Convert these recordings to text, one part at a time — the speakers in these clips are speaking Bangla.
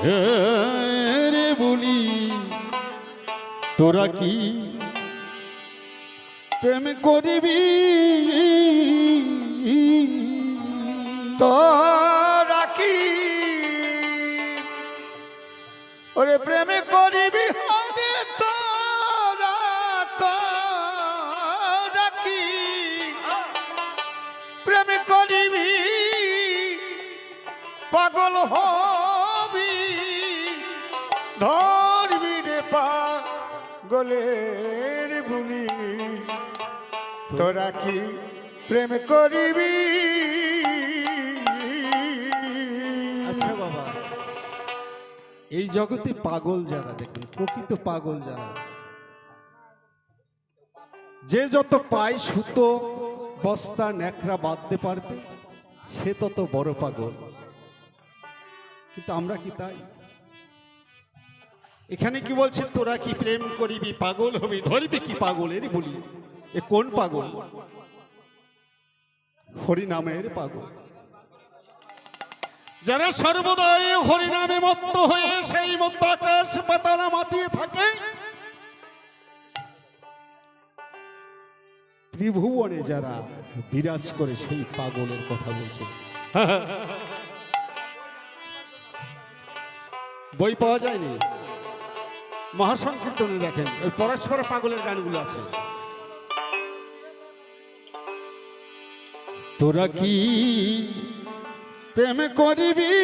রে বলি তোরা কি প্রেম করবি তোরা কি ওরে প্রেম করিবি হরে তোরা তোরা কি প্রেম করিবি পাগল হবি ধরবি রে পাগলের বুলি তোরা কি প্রেম করিবি। আচ্ছা বাবা, এই জগতে পাগল যারা, দেখুন প্রকৃত পাগল যারা, যে যত পায় সুতো বস্তা ন্যাকড়া বাঁধতে পারবে সে তত বড় পাগল। কিন্তু আমরা কি তাই? এখানে কি বলছে তোরা কি প্রেম করিবি পাগল হবি ধরবি কি পাগলের বলি? এ কোন পাগল? হরিনামের পাগল, যারা সর্বদাই হরিনামে মত্ত হয়ে সেই মত্ত আকাশ পাতাল মাতিয়ে থাকে, ত্রিভুবনে যারা বিরাজ করে সেই পাগলের কথা বলছে। বই পাওয়া যায়নি, মহাসংকীর্তনে দেখেন ওই পরস্পর পাগলের গানগুলো আছে। তোরা কি প্রেম করিবি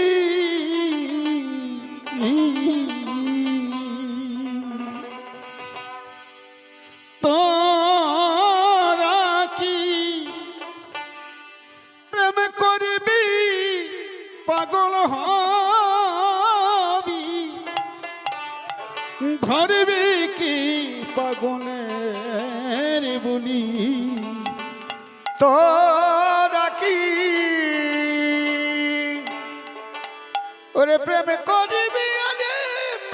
তোরা কি প্রেম করিবি পাগল হবি ধরবি কি পাগলের বলি তোরা কি ওরে প্রেম করিবি আরে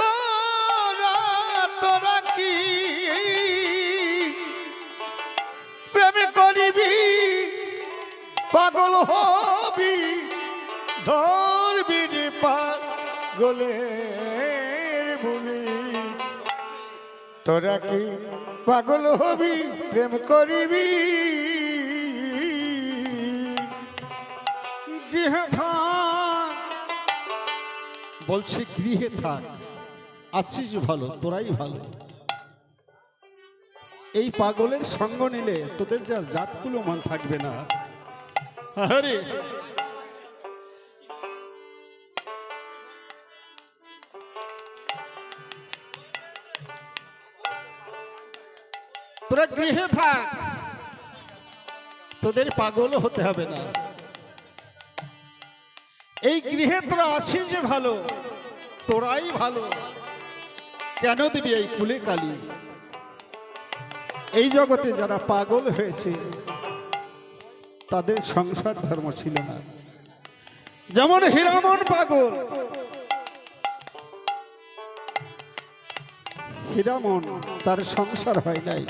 তোরা তোরা কি প্রেম করিবি পাগল হবি ধরবি রে পাগলের বুলি তোরা কি পাগল হবি প্রেম করিবি। গৃহে থাক বলছে, গৃহে থাক, আছিস ভালো, তোরাই ভালো। এই পাগলের সঙ্গ নিলে তোদের যার জাতগুলো মান থাকবে না। আরে তোরা গৃহে থাক, তোদের পাগল হতে হবে না। এই গৃহে তোরা আসিস যে ভালো, তোরাই ভালো। কেন দিবি এই কুলে কালি? এই জগতে যারা পাগল হয়েছে তাদের সংসার ধর্ম ছিল না। যেমন হীরামন পাগল, হীরামন তার সংসার হয় নাই।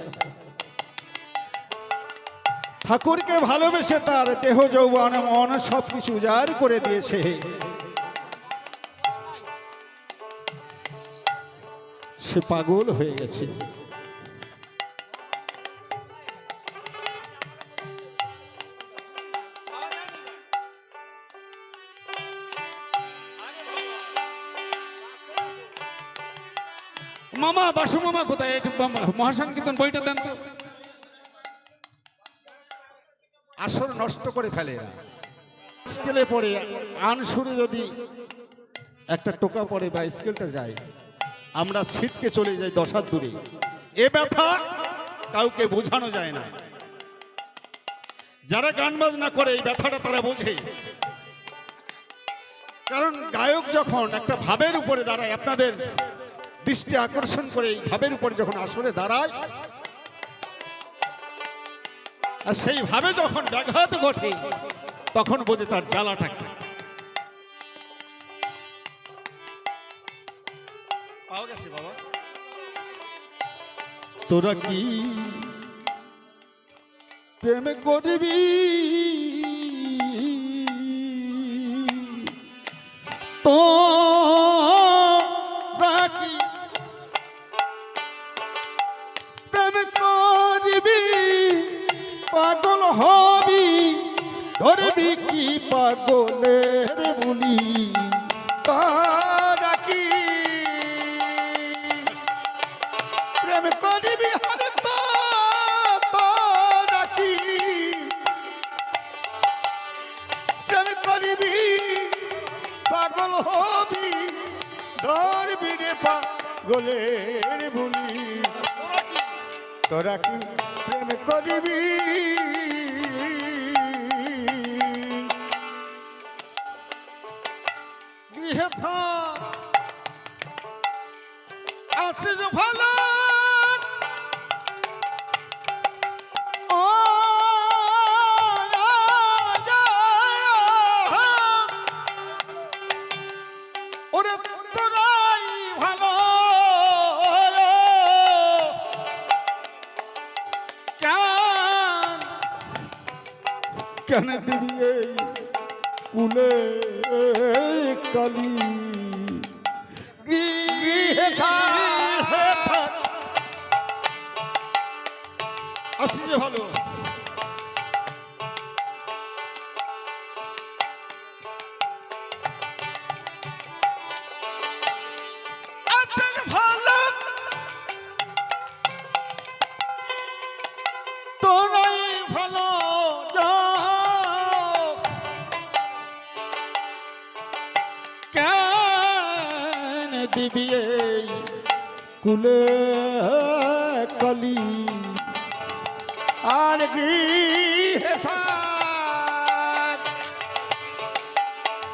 ঠাকুরকে ভালোবেসে তার দেহ যৌবন মন সবকিছু উজাড় করে দিয়েছে। সে পাগল হয়ে গেছে। মামা, বাসু মামা কোথায়? মহাসংকীর্তন বইটা দেন তো। আসর নষ্ট করে ফেলে এরা। স্কেলে পড়ে আন সুরে যদি একটা টোকা পড়ে বা স্কেলটা যায়, আমরা ছিটকে চলে যাই 10 হাত দূরে। এ ব্যথা কাউকে বোঝানো যায় না। যারা গান বাজনা করে এই ব্যথাটা তারা বোঝে। কারণ গায়ক যখন একটা ভাবের উপরে দাঁড়ায়, আপনাদের দৃষ্টি আকর্ষণ করে এই ভাবের উপরে যখন আসরে দাঁড়ায়, আর সেইভাবে যখন ব্যাঘাত ঘটে তখন বোঝে তার জ্বালাটা কি। পাওয়া গেছে বাবা? তোরা কি প্রেম করবি তোরা পাগলের বলি তোরা কি প্রেম করিবি হরে তোরা কি প্রেম করিবি পাগল হবি ধরবি রে পাগলের বলি তোরা কি প্রেম করিবি গৃহে ফাঁক আছে যে ভালো ও রাজা, ওরে তোরাই ভালো কেন কেন দিবি এই কুলে কালি গৃহে থাক আসি যে ভালো আছে যে ভালো তোরাই ভালো কেন দিবি এই কুলে কলি আর গৃহে থাক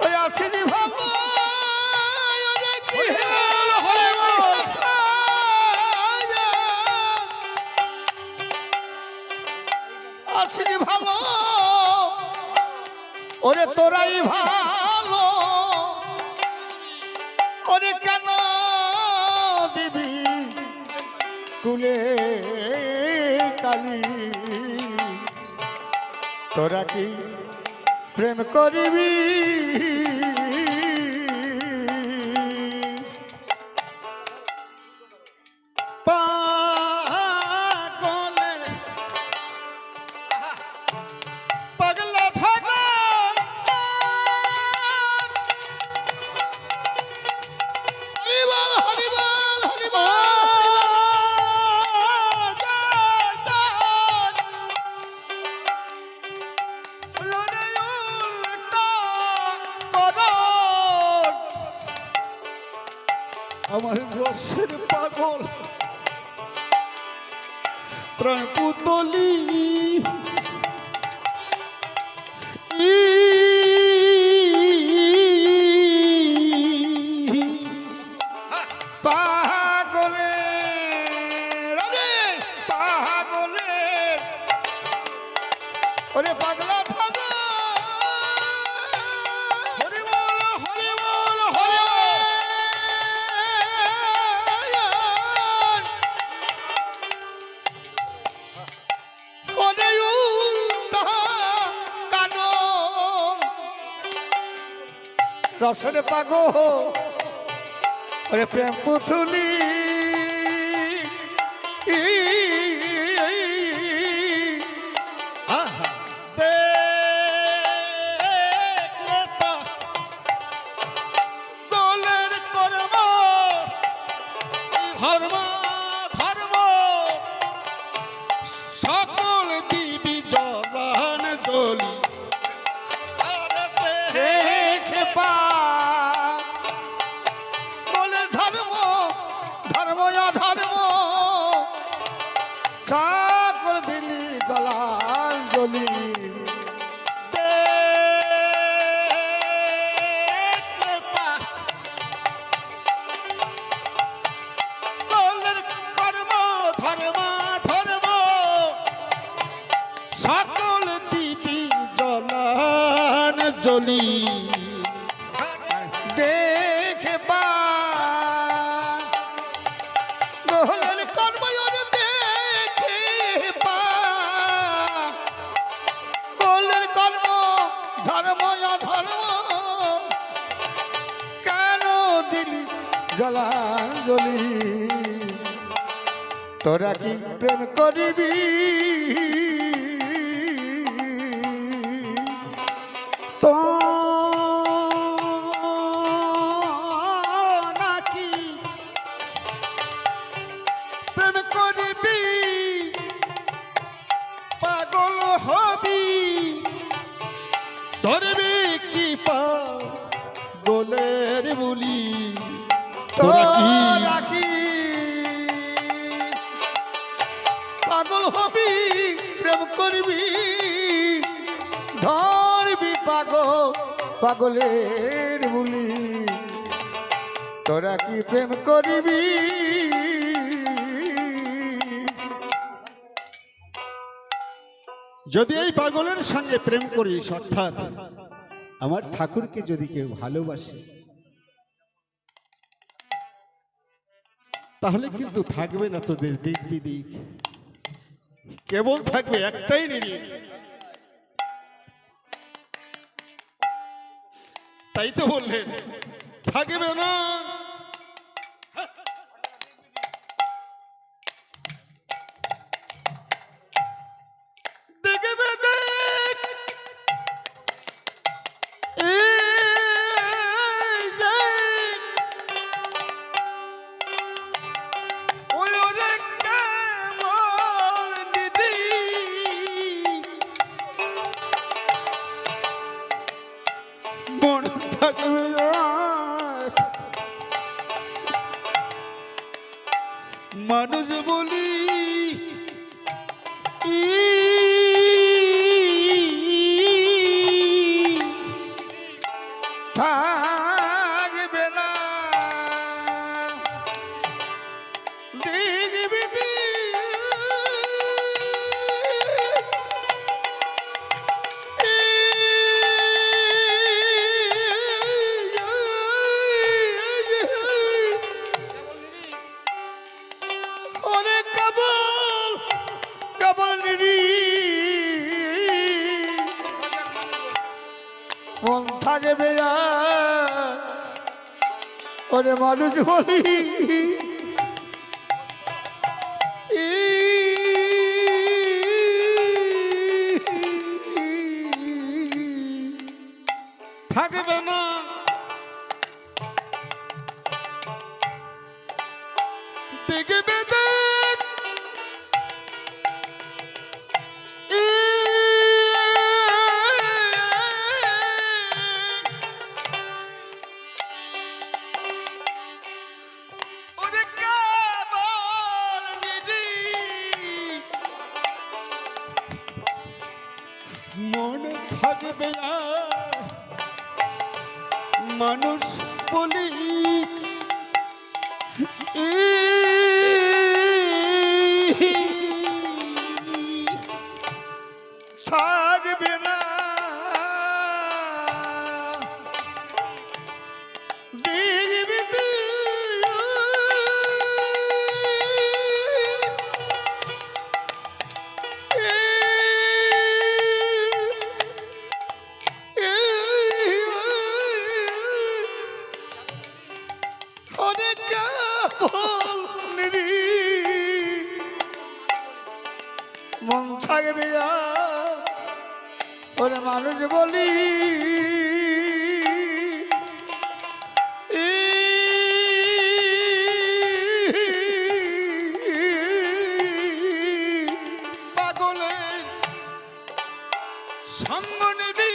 ওই আছে যে ভালো ওরে গৃহে আছে যে ভালো ওরে তোরাই ভালো ওরে কেন দিবি কুলে কালি তোরা কি প্রেম করিবি পাগলের পাগলা থাকা হরিবল হরিবল হরিবল আমার রসের পাগল প্রাণ পুতলি পাগলের আরে পাগলের ওরে পাগলা থাকা হরিবল হরিবল রসের পাগল ওরে প্রেম পুতুলি দেখলে পাগলের কর্ম ধর্ম ধর্ম সকল দিবি জলান জলি দেখে পাগলের ধর্ম ধর্ম অধর্ম সকল দিলি গলাঞ্জলি দেখলে পাগলের কর্ম ধর্ম ধর্ম সকল দিবি জলান জলি দেখে পাগলের কর্ম দেখে পাগলের কর্ম ধর্ম অধর্ম কেন দিলি জলাঞ্জলি তোরা কি প্রেম করিবি তো পাগলের বলি তোরা কি তোরা কি পাগল হবি প্রেম করবি ধরবি পাগলের বলি তোরা কি প্রেম করবি যদি এই পাগলের সঙ্গে প্রেম করিস অর্থাৎ আমার ঠাকুরকে যদি কেউ ভালোবাসে তাহলে কিন্তু থাকবে না তোদের দিক বিদিক, কেবল থাকবে একটাই নিরিখ। তাই তো বললেন থাকবে না দেখবে দেখ এই দেখ ওই ওরে কেমন দিদি মন থাকবে আর মানুষ বলি থাকবে না দেখবি অনেক কেবল কেবল নিরি মন থাকবে আর ওরে মানুষ বলি থাকবে না দেখবে দেখ ওরে কেবল নিরি মনে থাকবে আর মানুষ বলি থাকবে না দেখবি অনেক কেবল নিরি মন থাকবে আর ওরে মানুষ বলি পাগলের সঙ্গ নিবি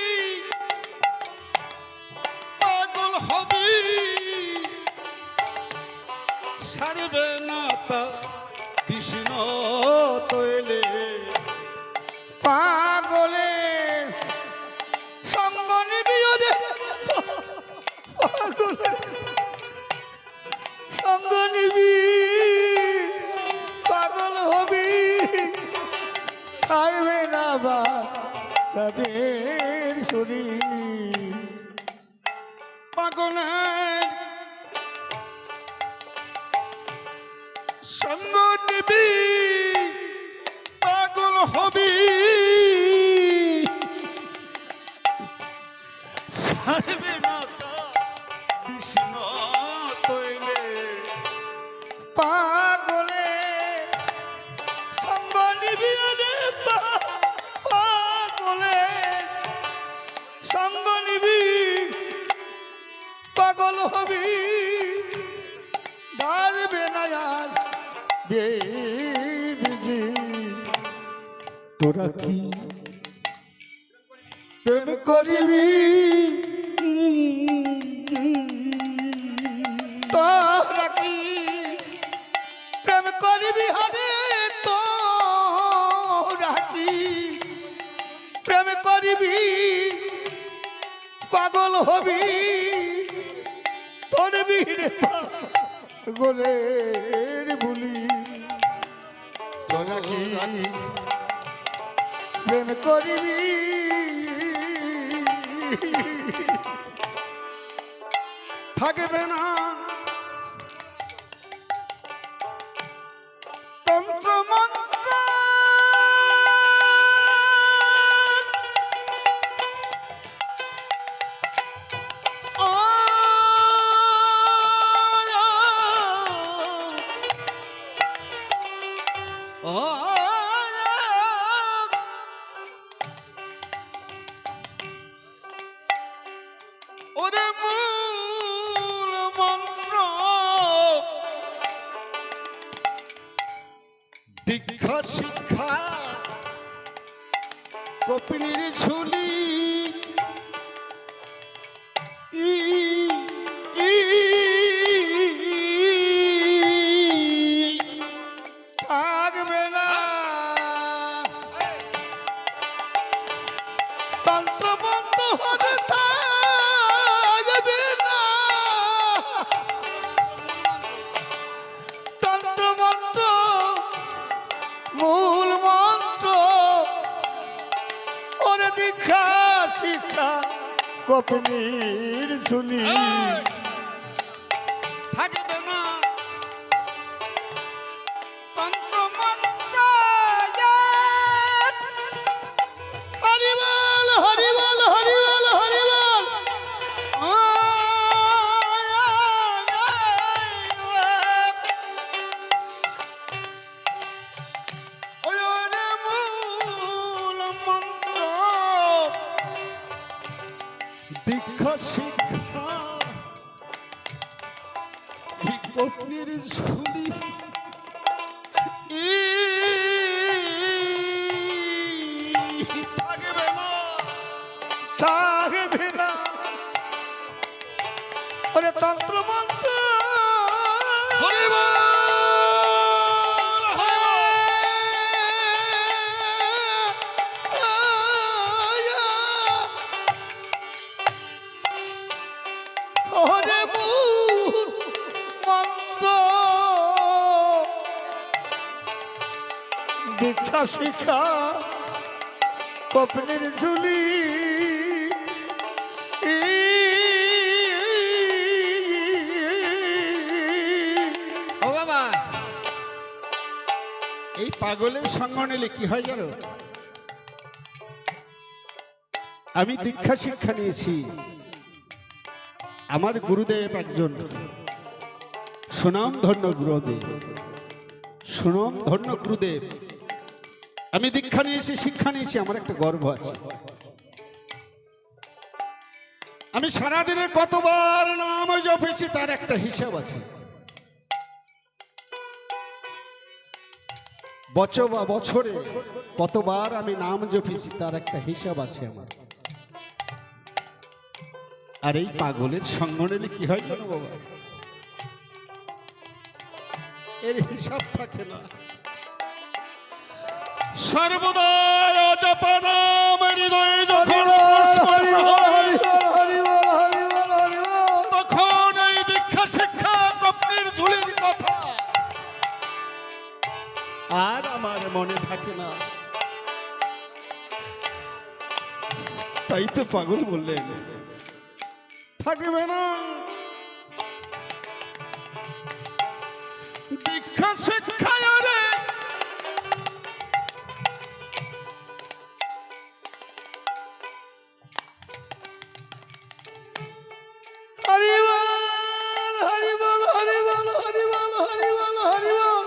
পাগল হবি সারবে না তা কৃষ্ণ তৈলে পাগলের সঙ্গ নিবি ওরে পাগলের সঙ্গ নিবি পাগল হবি থাকবে না বা তাদের শরীর পাগলের সঙ্গ নিবি পাগল হবি সারবে না তা কৃষ্ণ তৈলে পাগলের সঙ্গ নিবি ওরে পাগলের সঙ্গ নিবি পাগল হবি ডালবে না আর বেবিজি তোরা কি প্রেম করিবি রে পাগলের বুলি তোরা কি প্রেম করিবি থাকবে না তন্ত্র মন্ত্র ওরে মূল মন্ত্র দীক্ষা শিক্ষা কপিনীর ঝুলি ই ই থাকবে না তন্ত্র মন্ত্র হতে থাকবে না তন্ত্র মন্ত্র মূল মন্ত্র ওরে দীক্ষা শিক্ষা কপিনীর শুনি থাকবে না তন্ত্র মন্ত্র হরিবল হরিবল হরিবল হরিবল ওরে মূল মন্ত্র দীক্ষা শিক্ষা কপিনীর ঝুলি থাকবে না থাকবে না ওরে তন্ত্র মন্ত্র ওরে মূল মন্ত্র দীক্ষা শিক্ষা কপিনীর ঝুলি ও বাবা এই পাগলের সঙ্গ নিলে কি হয় জানো আমি দীক্ষা শিক্ষা নিয়েছি আমার গুরুদেব একজন সুনাম ধন্য গুরুদেব সুনাম ধন্য গুরুদেব আমি দীক্ষা নিয়েছি শিক্ষা নিয়েছি আমার একটা গর্ব আছে আমি সারাদিনে কতবার নাম জপেছি তার একটা হিসাব আছে বছরে কতবার আমি নাম জপেছি তার একটা হিসাব আছে আমার আর এই পাগলের সঙ্গ নিলে কি হয় জানো বাবা এর হিসাব থাকে না সর্বদা অজপা নাম হৃদয়ে যখন স্মরণ হয়, তখন এই দীক্ষা শিক্ষা কপিনীর ঝুলির কথা আর আমার মনে থাকে না তাই তো পাগল বললেন থাকবে না দীক্ষা শিক্ষা রে হরিবল হরিবল হরিবল হরিবল হরিবল হরিবল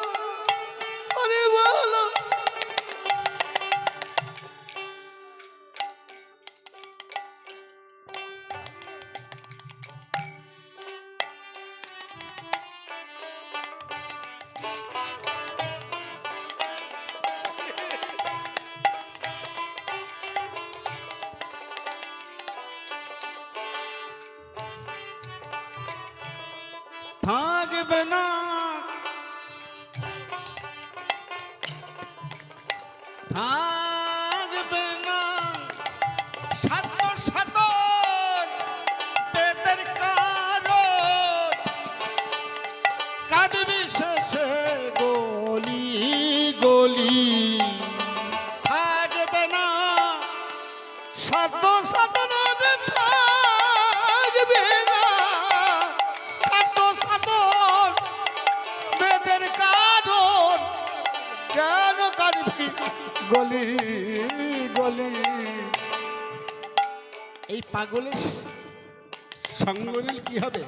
হরিবল থাকবে না থাকবে না সাত বেদের কারণ বিশেষে গলি গলি থাকবে না সাধ্য সাধনার থাকবে না সাধ্য সাধন বেদের কারণ কেন কাঁদবি গলি গলি এই পাগলের সঙ্গরিল কি হবে?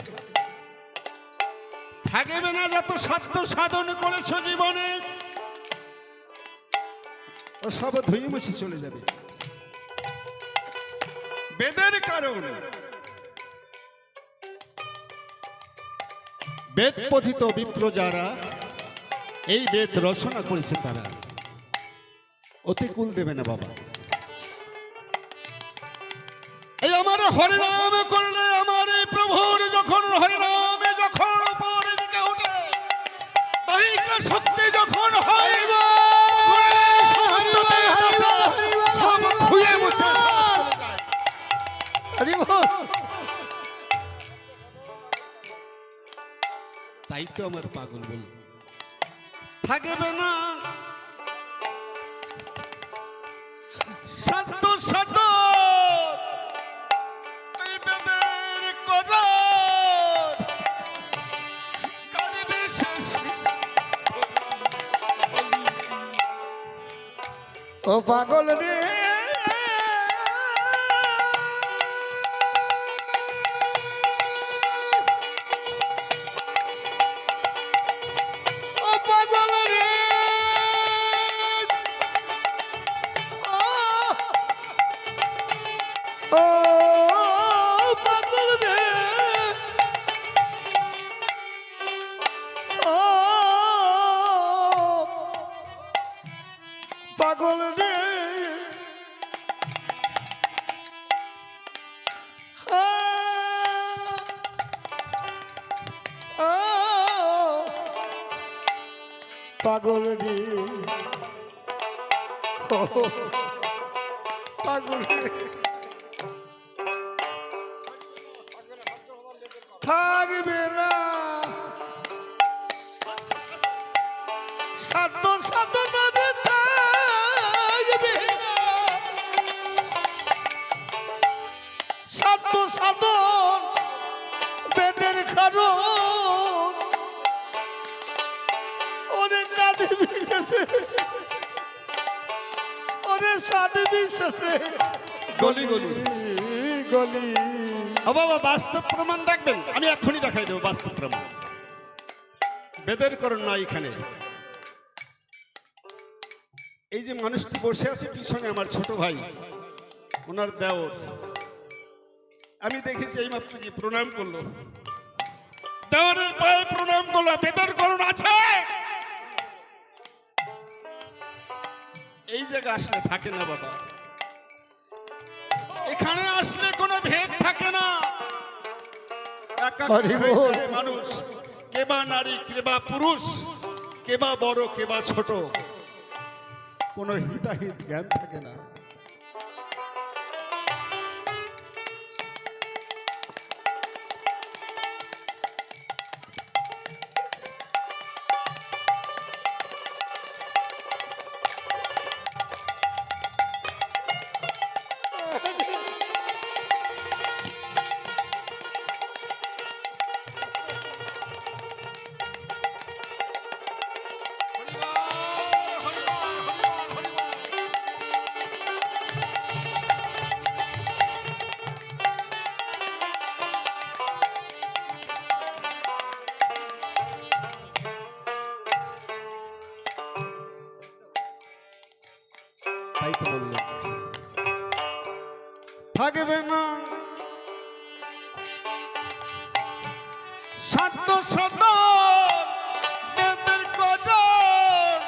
থাকবে না যত সাধ্য সাধন করেছ জীবনে, ও সব ধুয়ে মুছে চলে যাবে। বেদের কারণ বেদ পথিত বিপ্র যারা এই বেদ রচনা করেছে তারা অতিকুল দেবে না বাবা। এই আমার হরিনাম করলে আমার এই প্রভুর যখন হরিনামে যখন উপরের দিকে ওঠে দৈহিক শক্তি যখন হয় তাই তো আমার পাগল বল থাকবে না সত্য সত্য ও পাগল রে ও পাগল রে ও পাগল রে ও পাগল রে পাগল রে পাগল রে থাকবে না সাধ্য সাধনারে থাকবে না সাধ্য সাধন বেদের কারণ ওরে কাঁদে বিশ্বাসে ওরে সাধে বিশ্বাসে গলি গলি গলি বাবা বাস্তব প্রমাণ দেখবেন, আমি এক্ষুনি দেখাই দেবো বাস্তব প্রমাণ। বেদের কারণ না এখানে। এই যে মানুষটি বসে আছে পিছনে আমার ছোট ভাই, ওনার দেওর, আমি দেখেছি এই মাত্র কি প্রণাম করলো, দেওরের পায়ে প্রণাম করলো। বেদের কারণ আছে এই জায়গা আসলে থাকে না বাবা, এখানে আসলে কোনো ভেদ থাকে না। মানুষ কেবা নারী কেবা পুরুষ, কেবা বড় কেবা ছোট, কোনো হিতাহিত জ্ঞান থাকে না। তাই তো বললাম থাকবে না সাধ্য সাধন বেদের কারণ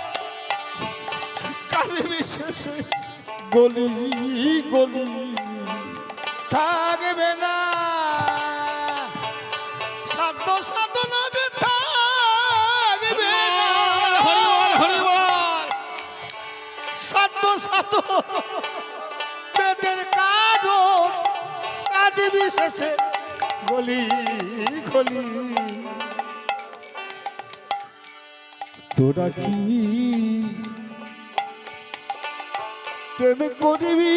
কাঁদে বিশেষে গলি গলি থাকবে না সাধ্য সাধনারে থাকবে না হরিবল হরিবল সাধ্য সাধন বেদের কারণ কাঁদে বিশেষে গলি গলি তোরা কি প্রেম করিবি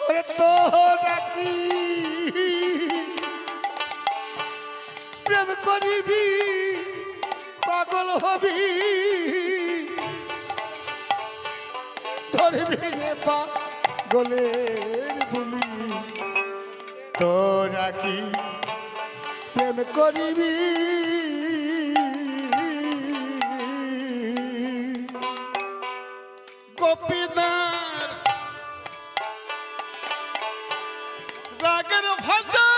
ওরে তোরা কি প্রেম করিবি পাগল হবি ধরবি রে পাগলের বুলি তোরা কি প্রেম করিবি গোপীনাথ রাগের ভজন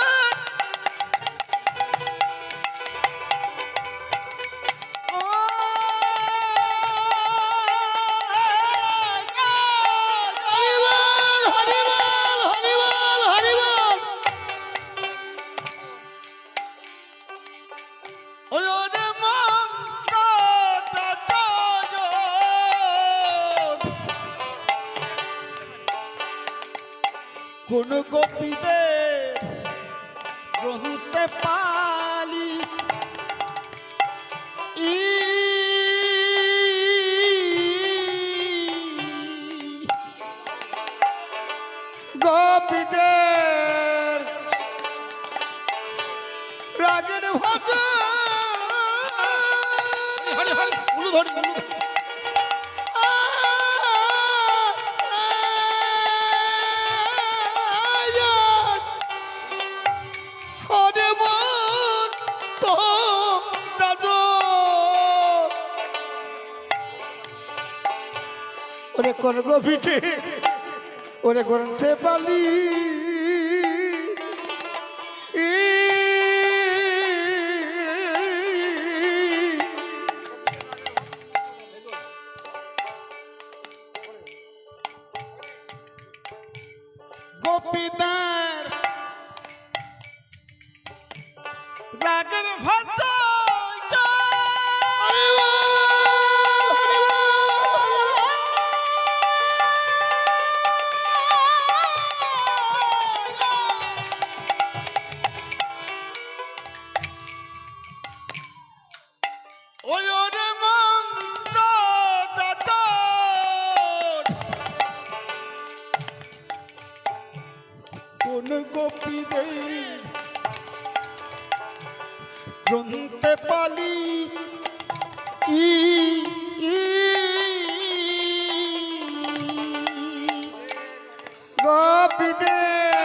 কোন গোপীদের গ্রহতে পালি গোপীদের রাগের ভজন ওরে কোন গোপীতে ওরে করতে পালি গোপীনাথ রাগের ভজন কোন গোপীদের গ্রন্থে পালি গোপীদের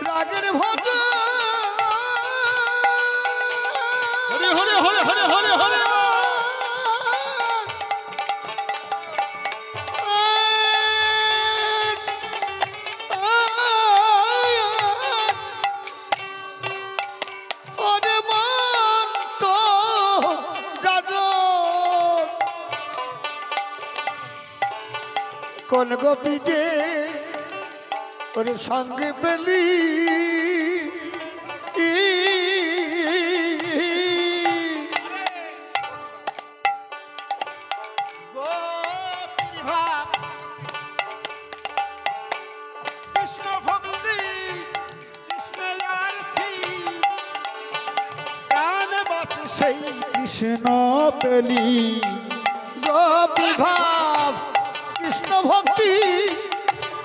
রাগের ভজন হরে হরে হরে হরে হরে হরে কোন গোপীকে ওরে সঙ্গে পেলি কৃষ্ণ ভক্তি কৃষ্ণ প্রাণ বাঁচে সেই কৃষ্ণ পেলি গোপী ভাব কৃষ্ণ ভক্তি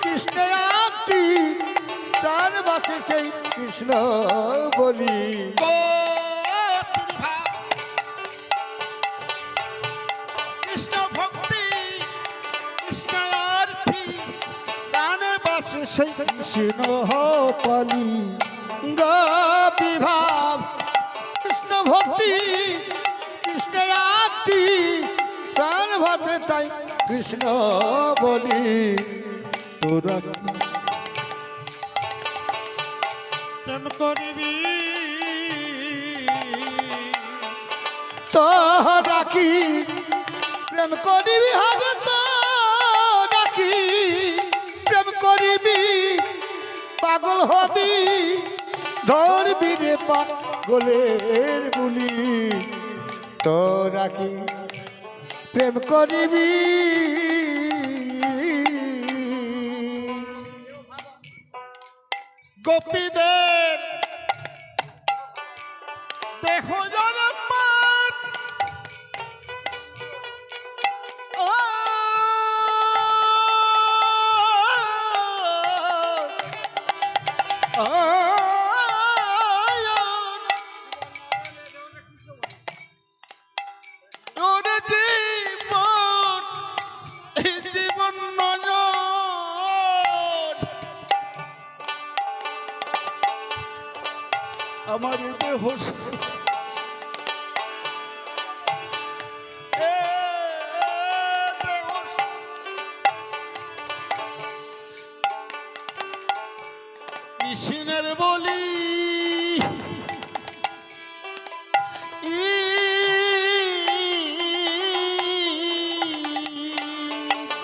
কৃষ্ণ আত্মি প্রাণ বাঁচে সেই কৃষ্ণ বলি কৃষ্ণ ভক্তি কৃষ্ণ আরতি প্রাণ বাঁচে সেই কৃষ্ণ পালি গোপী ভাব কৃষ্ণ ভক্তি কৃষ্ণ আত্মি প্রাণ বাঁচে তাই কৃষ্ণ বলি তোরা প্রেম করিবি তোরা কি প্রেম করিবি হারে তোরা কি প্রেম করিবি পাগল হবি ধরবি রে পাগলের বুলি তোরা কি প্রেম করিবি গোপীদের দেহ জনপাত জীবন নয়ন আমার দেহ কৃষ্ণের বলি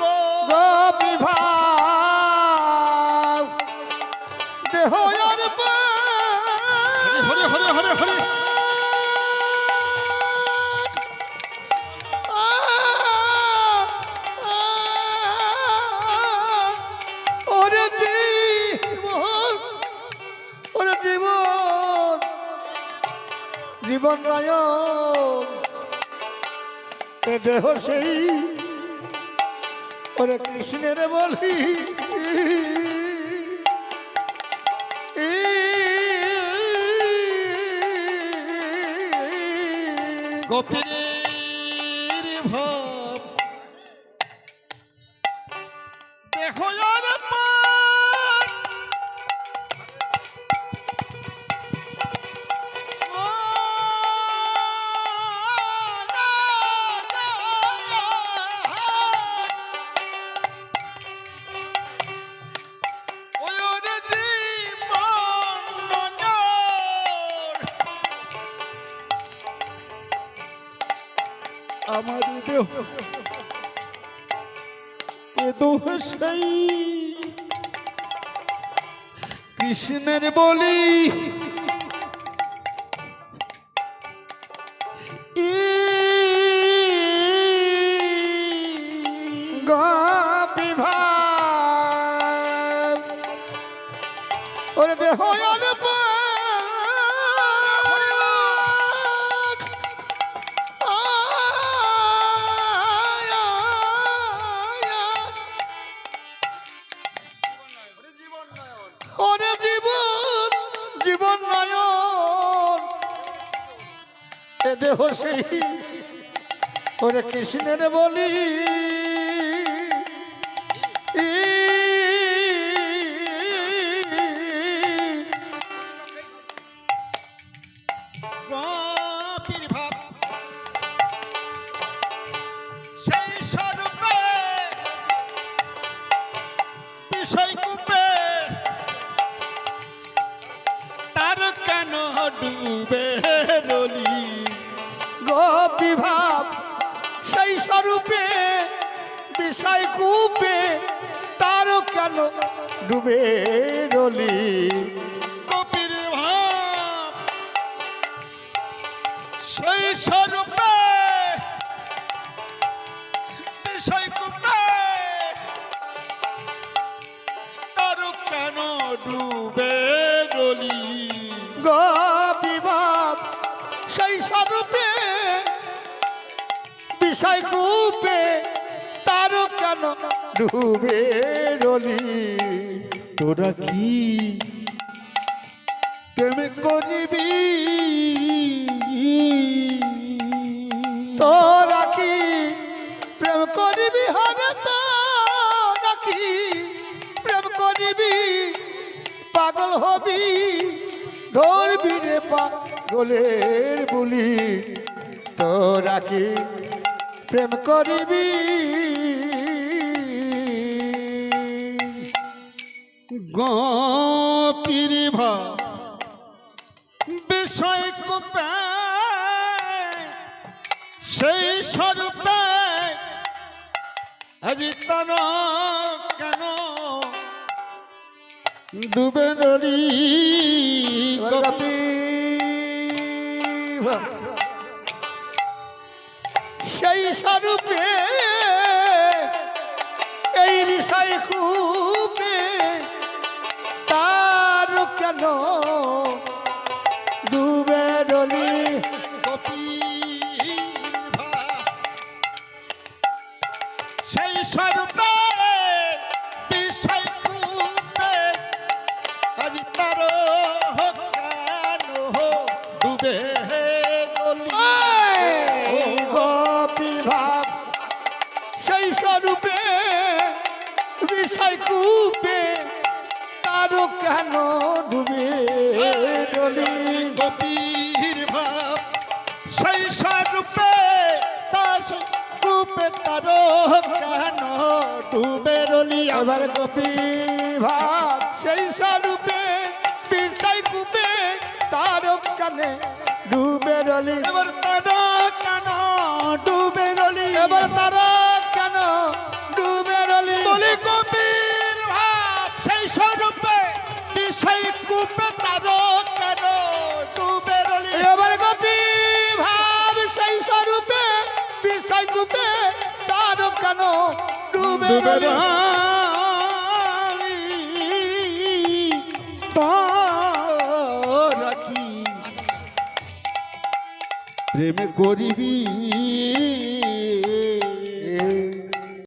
গোপী ভাব দেহ আর হরে হরে হরে হরে ওরে জীবন ওরে জীবন জীবন নয়ন এ দেহ সেই ওরে কৃষ্ণের বলি গোপীর ভাব দেখো আর আমার দেহ এ দোহ সেই কৃষ্ণের বলি গোপী ভাব ওরে দেহ আর ওরে জীবন জীবন নয়ন এ দেহ সেই ওরে কৃষ্ণের বলি গোপীর ভাব সেই স্বরূপে বিষয় কূপে তার কেন ডুবে রলি গোপী ভাব সেই স্বরূপে বিষয় কূপে তার কেন ডুবে রলি গোপীর ভাব সেই স্বরূপে বিষয় কূপে তার কেন ডুবে রলি গোপী ভাব সেই স্বরূপে বিষয় কূপে তার কেন ডুবে রলি তোরা কি প্রেম করিবি তোরা কি প্রেম করিবি হরে তোরা কি প্রেম করিবি পাগল হবি ধরবি রে পাগলের বুলি তোরা কি প্রেম করিবি গোপীর ভাব বিষয় কূপে সেই স্বরূপে আজি তার কেন ডুবে নদী গোপী ভাব সেই স্বরূপে এই বিষয় কূপে তার কেন ডুবে ডলি সেই স্বরূপে বিষয় রূপে আজ তার কেন ডুবে এই গোপী ভাব সেই স্বরূপে বিষয় কূপে তারও কেন ডুবে ডলি গোপীর ভাব সেই স্বরূপে তার রূপে তার কেন ডুবে রলি এবার গোপী ভাব সেই স্বরূপে বিষয় কূপে তারও কেন ডুবে ডলি এবার তার কেন ডুবে রলি এবার তারা কেন ডুবে ডলি বলি গোপীর ভাব সেই স্বরূপে বিষয় কূপে তার কেন ডুবে রলি এবার গোপী ভাব সেই স্বরূপে বিষয় কূপে তারও কেন ডুবে ডুবে ডলি রাখি প্রেম করিবি